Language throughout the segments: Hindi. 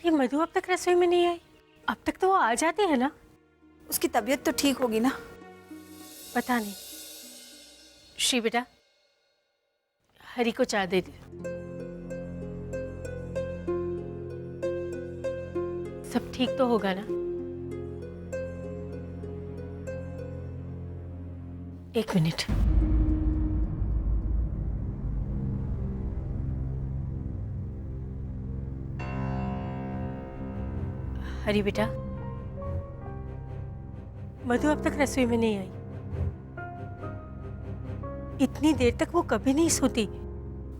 ये मधु अब तक रसोई में नहीं आई? अब तक तो वो आ जाती है ना। उसकी तबीयत तो ठीक होगी ना? पता नहीं। श्री बेटा, हरी को चाय दे दे। सब ठीक तो होगा ना? एक मिनट। हरी बेटा, मधु अब तक रसोई में नहीं आई। इतनी देर तक वो कभी नहीं सोती।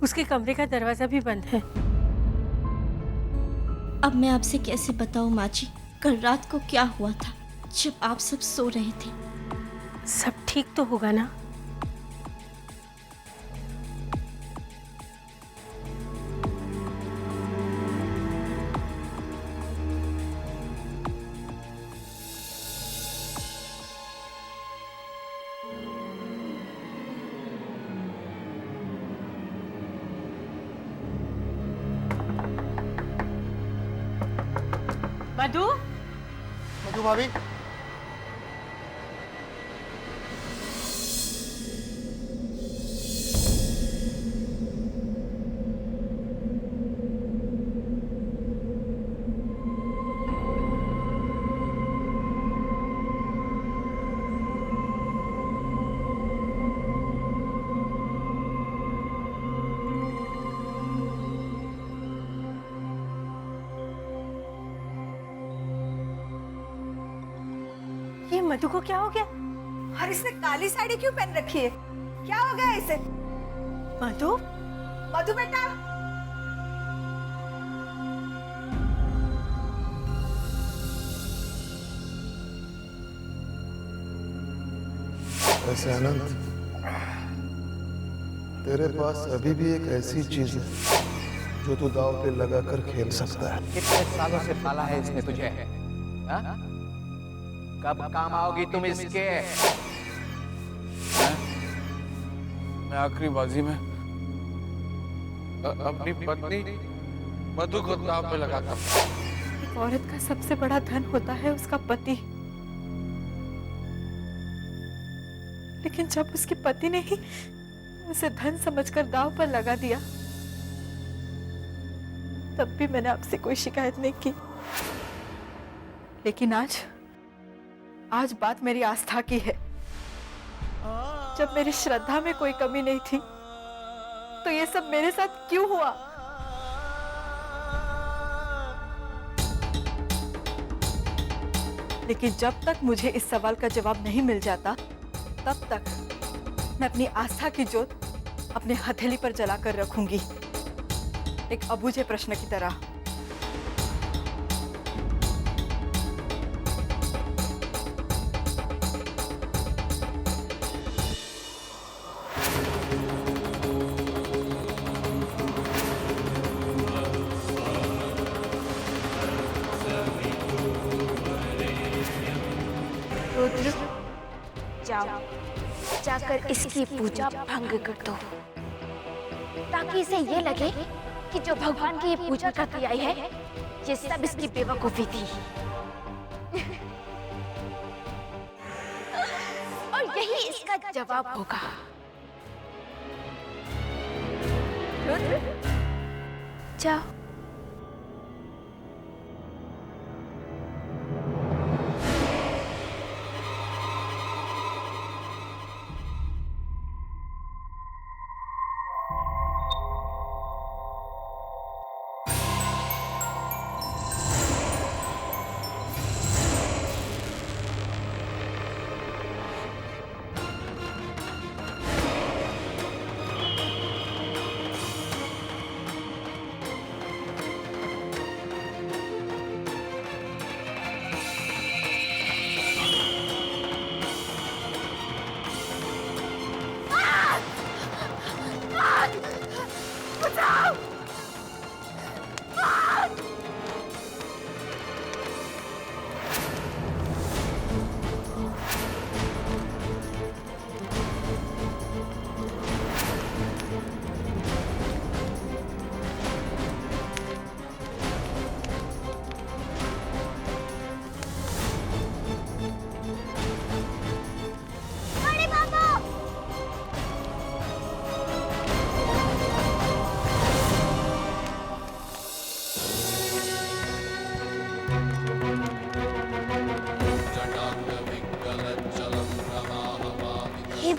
उसके कमरे का दरवाजा भी बंद है। अब मैं आपसे कैसे बताऊं माँ जी, कल रात को क्या हुआ था जब आप सब सो रहे थे। सब ठीक तो होगा ना? मधु, मधु भाभी, ये मधु को क्या हो गया? और इसने काली साड़ी क्यों पहन रखी है? क्या हो गया इसे? मधु, मधु बेटा, वैसे आनंद, तेरे पास अभी भी एक ऐसी चीज है जो तू दांव पे लगाकर खेल सकता है। कितने सालों से पाला है इसने तुझे? हा? कब काम आओगी तुम इसके? मैं आखिरी बाजी में अपनी पत्नी मधु को दांव पे लगाता हूं। एक औरत का सबसे बड़ा धन होता है उसका पति, लेकिन जब उसके पति ने ही उसे धन समझकर दांव पर लगा दिया, तब भी मैंने आपसे कोई शिकायत नहीं की। लेकिन आज बात मेरी आस्था की है। जब मेरी श्रद्धा में कोई कमी नहीं थी, तो ये सब मेरे साथ क्यों हुआ? लेकिन जब तक मुझे इस सवाल का जवाब नहीं मिल जाता, तब तक मैं अपनी आस्था की जोत अपने हथेली पर जलाकर रखूंगी, एक अबूझे प्रश्न की तरह। रुद्र, जाओ, जाकर इसकी पूजा भंग कर दो, ताकि इसे ये लगे कि जो भगवान की ये पूजा करती आई है, ये सब इसकी बेवकूफी थी। और यही इसका जवाब होगा। रुद्र, जाओ।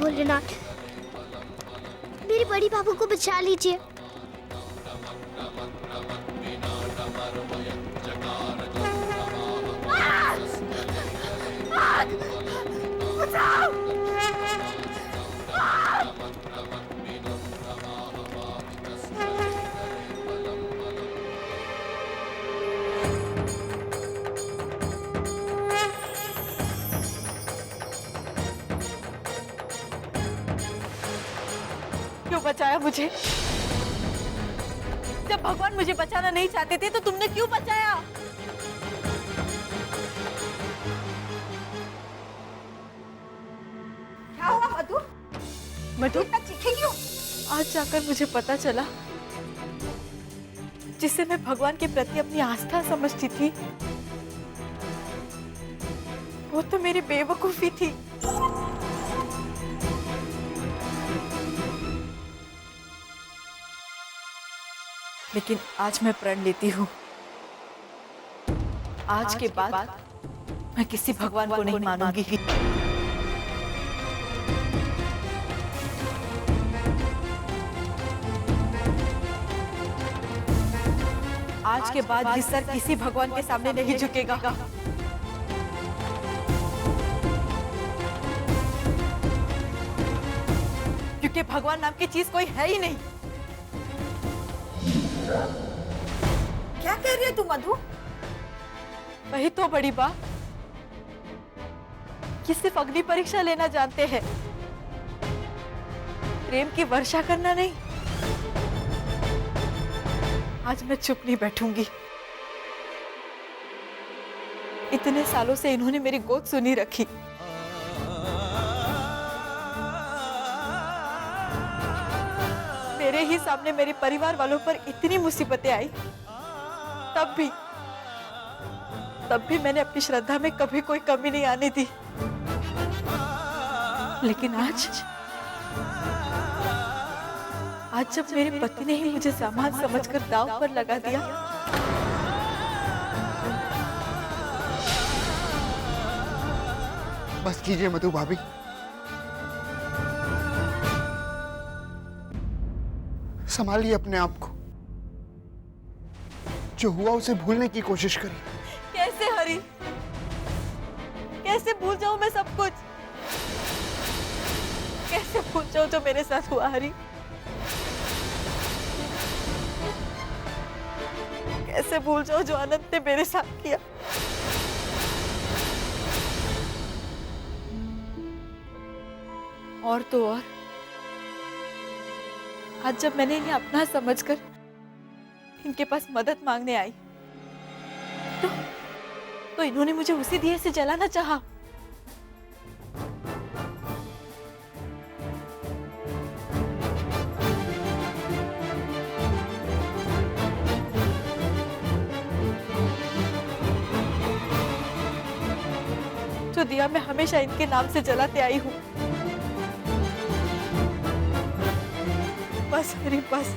भोलेनाथ, मेरी बड़ी बाबू को बचा लीजिए। क्यों बचाया मुझे? जब भगवान मुझे बचाना नहीं चाहते थे तो तुमने क्यों बचाया? क्या हुआ मधु? मधु इतना चीखे क्यों? आज जाकर मुझे पता चला जिससे मैं भगवान के प्रति अपनी आस्था समझती थी, वो तो मेरी बेवकूफी थी। लेकिन आज मैं प्रण लेती हूँ, आज के बाद मैं किसी भगवान को नहीं मानूंगी। आज के बाद ये सर किसी भगवान के सामने नहीं झुकेगा। क्योंकि भगवान नाम की चीज कोई है ही नहीं। क्या कह रही है तू मधु? वही तो बड़ी बात, कि सिर्फ अग्नि परीक्षा लेना जानते हैं, प्रेम की वर्षा करना नहीं। आज मैं चुप नहीं बैठूंगी। इतने सालों से इन्होंने मेरी गोद सुनी रखी। मेरे ही सामने मेरे परिवार वालों पर इतनी मुसीबतें आई, तब भी मैंने अपनी श्रद्धा में कभी कोई कमी नहीं आने दी। लेकिन आज जब मेरे पति ने ही मुझे सामान समझकर दांव पर लगा दिया, बस कीजिए मधु भाभी। संभालिए अपने आप को। जो हुआ उसे भूलने की कोशिश करिए। कैसे हरी? कैसे भूल जाऊं मैं सब कुछ? कैसे भूल जाऊं जो मेरे साथ हुआ हरी? कैसे भूल जाऊं जो आनंद ने मेरे साथ किया? और तो और आज जब मैंने इन्हें अपना समझकर इनके पास मदद मांगने आई, तो इन्होंने मुझे उसी दिए से जलाना चाहा। जो दिया मैं हमेशा इनके नाम से जलाते आई हूं। बस हरी बस,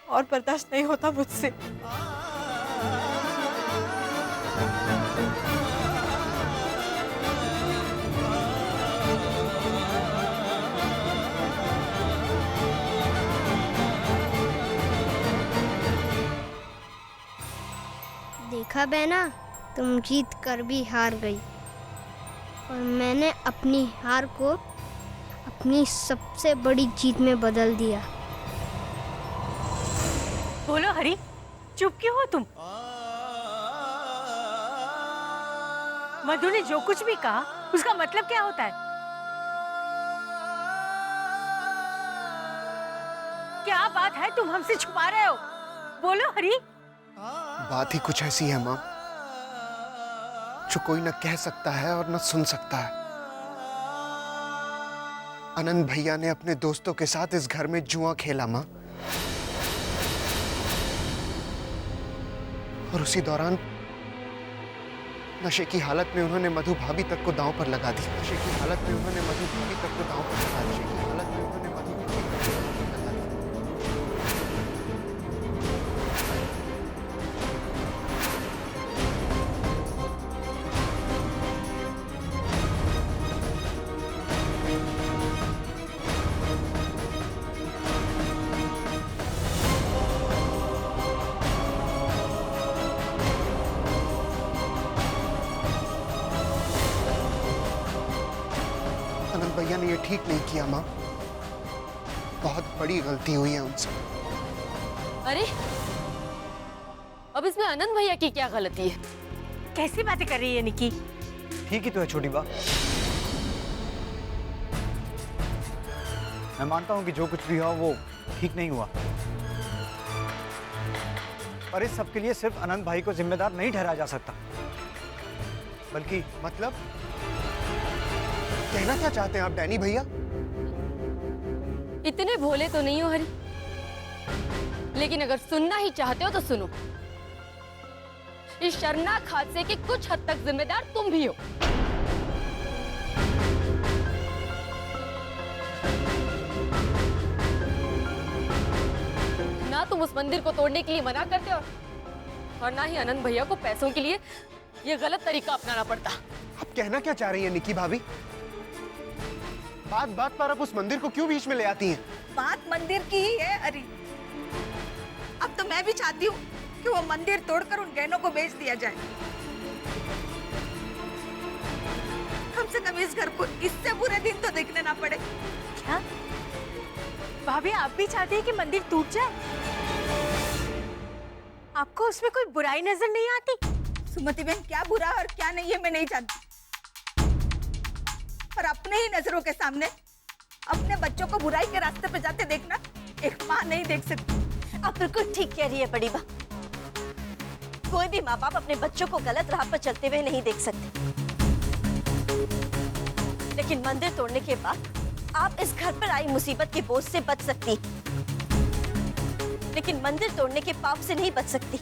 और बर्दाश्त नहीं होता मुझसे। देखा बहना, तुम जीत कर भी हार गई, और मैंने अपनी हार को अपनी सबसे बड़ी जीत में बदल दिया। बोलो हरी, चुप क्यों हो तुम? मधु ने जो कुछ भी कहा उसका मतलब क्या होता है? क्या बात है, तुम हमसे छुपा रहे हो? बोलो हरी। बात ही कुछ ऐसी है माँ, जो कोई न कह सकता है और न सुन सकता है। आनंद भैया ने अपने दोस्तों के साथ इस घर में जुआ खेला माँ, और उसी दौरान नशे की हालत में उन्होंने मधु भाभी तक को दांव पर लगा दिया। नशे की हालत में उन्होंने मधु भाभी तक को दांव पर लगा दिया। नशे की हालत में उन्होंने मधु भाभी तक को दांव पर लगा दिया। मैंने ये ठीक नहीं किया माँ। बहुत बड़ी गलती हुई है उनसे। अरे अब इसमें आनंद भैया की क्या गलती है? कैसी बातें कर रही है निकी? ठीक ही तो है छोटी बा। मैं मानता हूं कि जो कुछ भी हुआ वो ठीक नहीं हुआ, पर इस सब के लिए सिर्फ अनंत भाई को जिम्मेदार नहीं ठहराया जा सकता, बल्कि मतलब कहना क्या चाहते हैं आप डैनी भैया? इतने भोले तो नहीं हो हरी, लेकिन अगर सुनना ही चाहते हो तो सुनो। इस शर्मनाक हादसे के कुछ हद तक जिम्मेदार तुम भी हो। ना तुम उस मंदिर को तोड़ने के लिए मना करते हो और ना ही आनंद भैया को पैसों के लिए ये गलत तरीका अपनाना पड़ता। आप कहना क्या चाह रही हैं निकी भाभी? बात बात पर आप उस मंदिर को क्यों बीच में ले आती हैं? बात मंदिर की ही है अरे। अब तो मैं भी चाहती हूँ कि वो मंदिर तोड़कर उन गहनों को बेच दिया जाए। कम से कम इस घर को इससे बुरे दिन तो देखने ना पड़े। क्या भाभी आप भी चाहती हैं कि मंदिर टूट जाए? आपको उसमें कोई बुराई नजर नहीं आती? सुमति बहन, क्या बुरा और क्या नहीं है मैं नहीं जानती, पर अपने ही नजरों के सामने अपने बच्चों को बुराई के रास्ते पे जाते देखना एक माँ नहीं देख सकती। आप बिल्कुल ठीक कह रही है बड़ी बा। कोई भी माँ बाप अपने बच्चों को गलत राह पर चलते हुए नहीं देख सकते, लेकिन मंदिर तोड़ने के बाद आप इस घर पर आई मुसीबत के बोझ से बच सकती, लेकिन मंदिर तोड़ने के पाप से नहीं बच सकती।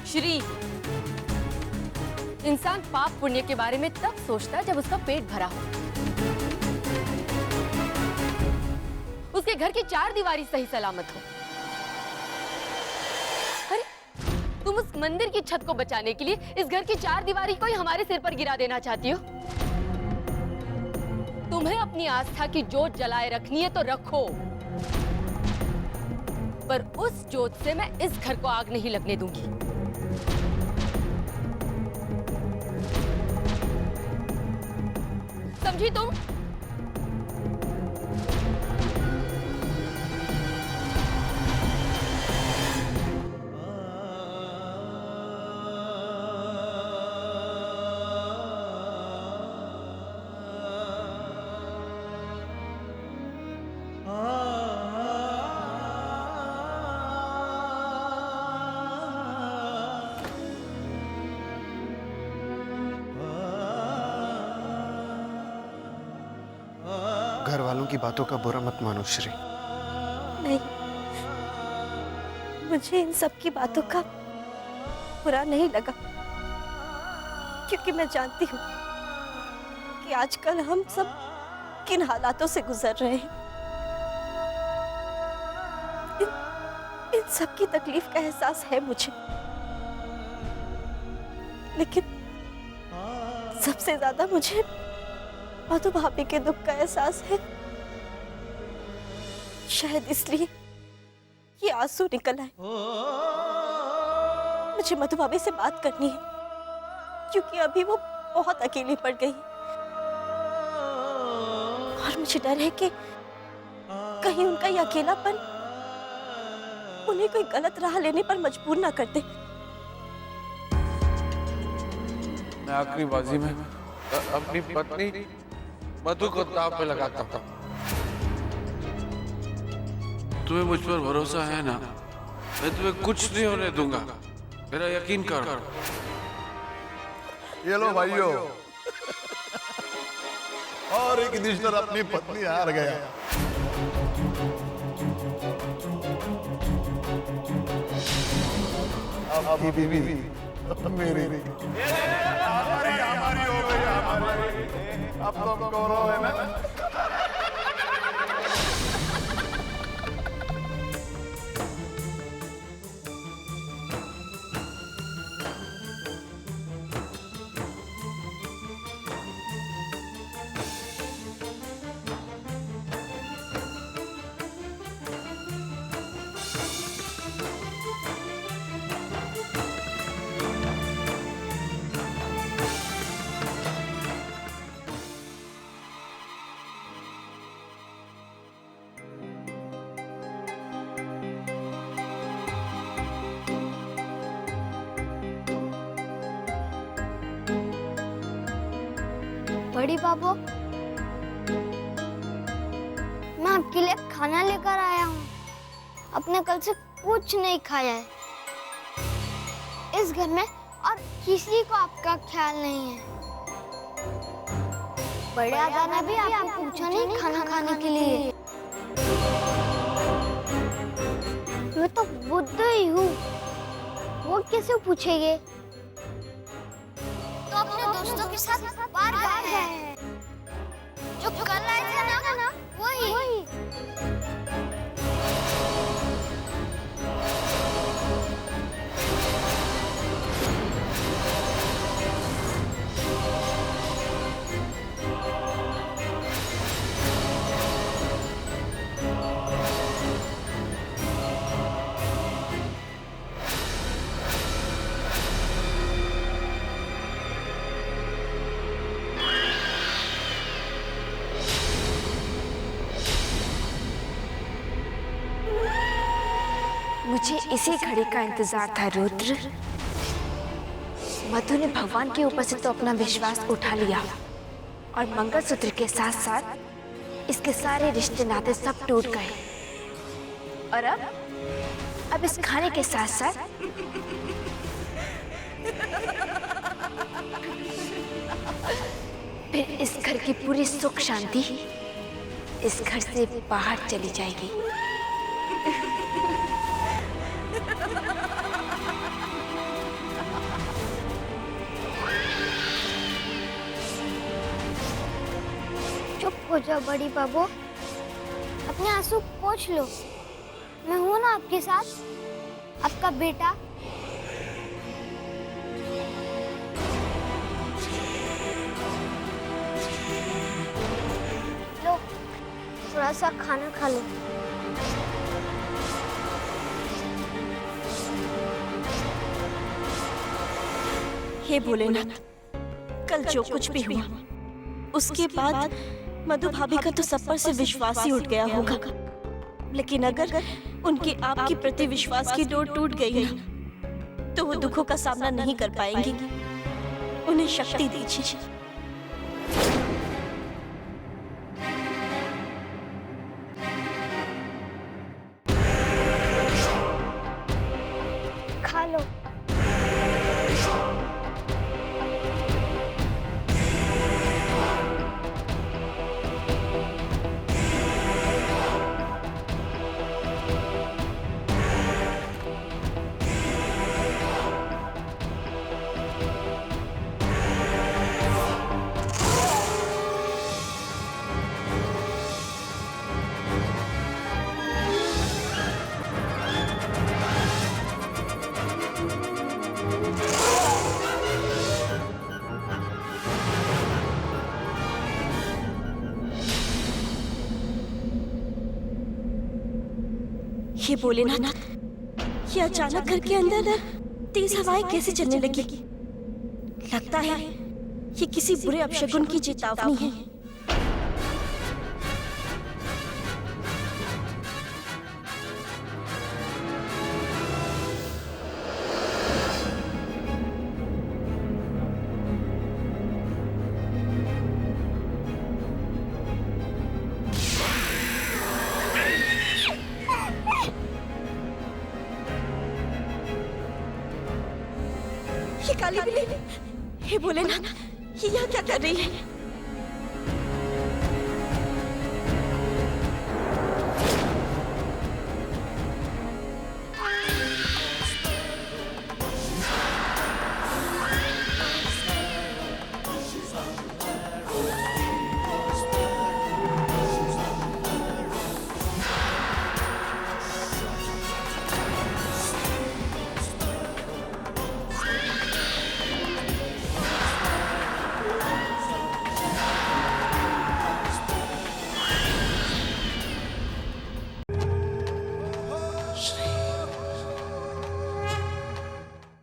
श्री, इंसान पाप पुण्य के बारे में तब सोचता है जब उसका पेट भरा हो, उसके घर की चार दीवारी सही सलामत हो। अरे तुम उस मंदिर की छत को बचाने के लिए इस घर की चार दीवारी को ही हमारे सिर पर गिरा देना चाहती हो? तुम्हें अपनी आस्था की जोत जलाए रखनी है तो रखो, पर उस जोत से मैं इस घर को आग नहीं लगने दूंगी। समझी तुम? घर वालों की बातों का बुरा मत मानो श्री। नहीं, मुझे इन सब की बातों का बुरा नहीं लगा, क्योंकि मैं जानती हूँ कि आजकल हम सब किन हालातों से गुजर रहे हैं। इन सब की तकलीफ का एहसास है मुझे, लेकिन सबसे ज्यादा मुझे मधु भाभी के दुख का एहसास है। शायद इसलिए ये आंसू निकल आए। मुझे मधु भाभी से बात करनी है, क्योंकि अभी वो बहुत अकेली पड़ गई और मुझे डर है कि कहीं उनका ये अकेलापन उन्हें कोई गलत राह लेने पर मजबूर ना कर दे। मैं आखिरी बाजी में अपनी पत्नी मधु को दांव पे लगाता था। तुम्हें मुझ पर भरोसा है ना? मैं तुम्हें कुछ नहीं होने दूंगा, मेरा यकीन करो। ये लो भाइयों, और एक रिश्तेदार अपनी पत्नी हार गया। आपकी बीवी मेरी हमारी हो गई, हमारी। अब तो गौरव है ना। बड़ी बाबू, मैं आपके लिए खाना लेकर आया हूँ। अपने कल से कुछ नहीं खाया है। इस घर में और किसी को आपका ख्याल नहीं है। बड़े दादा ने भी आपको पूछा नहीं खाना खाने के लिए। मैं तो बुद्ध ही हूँ, वो कैसे पूछेंगे? तो अपने दोस्तों के साथ बाहर गए हैं। जो कर रहे थे ना वही। मुझे इसी घड़ी का इंतजार था रुद्र। मधु ने भगवान के ऊपर से तो अपना विश्वास उठा लिया और मंगलसूत्र के साथ साथ इसके सारे रिश्ते नाते सब टूट गए। और अब इस खाने के साथ साथ फिर इस घर की पूरी सुख शांति इस घर से बाहर चली जाएगी। चुप हो जाओ बड़ी बाबू, अपने आंसू पोंछ लो। मैं हूं ना आपके साथ, आपका बेटा। लो, थोड़ा सा खाना खा लो। हे भोलेनाथ, कल जो कुछ भी हुआ उसके बाद मधु भाभी का तो सब पर से विश्वास ही उठ गया होगा। लेकिन अगर उनके आपके प्रति विश्वास की डोर टूट गई ना, तो वो दुखों का सामना नहीं कर पाएंगी। उन्हें शक्ति दीजिए। खा लो। ये भोलेनाथ, ये अचानक घर के अंदर तेज हवाएं कैसे चलने लगी? लगता है ये किसी बुरे अपशगुन की चेतावनी है। ये काली बिल्ली, हे भोलेनाथ, ये यहाँ क्या कर रही है?